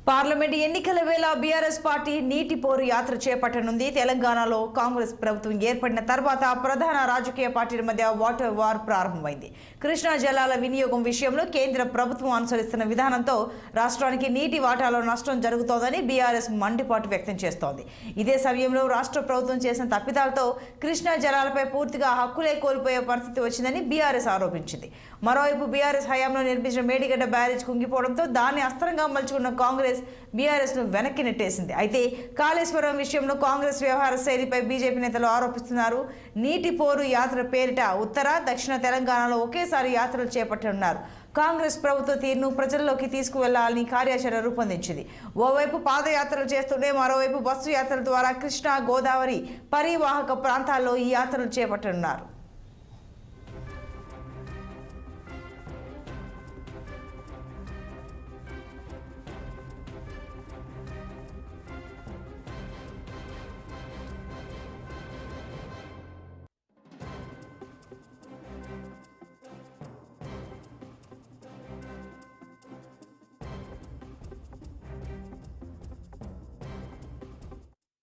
Parliament ఎన్నికల వేళ BRS party నీటి పోరు యాత్ర చేపట్టనుంది. తెలంగాణలో కాంగ్రెస్ ప్రభుత్వం ఏర్పడిన తర్వాత ప్రధాన రాజకీయ పార్టీల మధ్య వాటర్ వార్ ప్రారంభమైంది. కృష్ణా జలాల వినియోగం విషయంలో కేంద్ర ప్రభుత్వం అనుసరిస్తున్న విధానంతో రాష్ట్రానికి నీటి వాటాలో నష్టం జరుగుతోందని బీఆర్ఎస్ మండిపాటు వ్యక్తం చేస్తోంది. ఇదే సమయంలో రాష్ట్ర ప్రభుత్వం చేసిన తప్పిదాలతో కృష్ణా జలాలపై పూర్తిగా హక్కులే కోల్పోయే పరిస్థితి వచ్చిందని బీఆర్ఎస్ ఆరోపించింది. మరోవైపు బీఆర్ఎస్ హయాంలో నిర్మించిన మేడిగడ్డ బ్యారేజ్ కుంగిపోవడంతో దాన్ని అస్త్రంగా మలుచుకున్న కాంగ్రెస్ బీఆర్ఎస్ ను వెనక్కి నెట్టేసింది. అయితే కాళేశ్వరం విషయంలో కాంగ్రెస్ వ్యవహార శైలిపై బీజేపీ నేతలు ఆరోపిస్తున్నారు. నీటి పోరు యాత్ర పేరిట ఉత్తర దక్షిణ తెలంగాణలో ఒకేసారి యాత్రలు చేపట్టనున్నారు. కాంగ్రెస్ ప్రభుత్వ తీరును ప్రజల్లోకి తీసుకువెళ్లాలని కార్యాచరణ రూపొందించింది. ఓవైపు పాదయాత్రలు చేస్తూనే మరోవైపు బస్సు యాత్రల ద్వారా కృష్ణా గోదావరి పరివాహక ప్రాంతాల్లో ఈ యాత్రలు చేపట్టనున్నారు.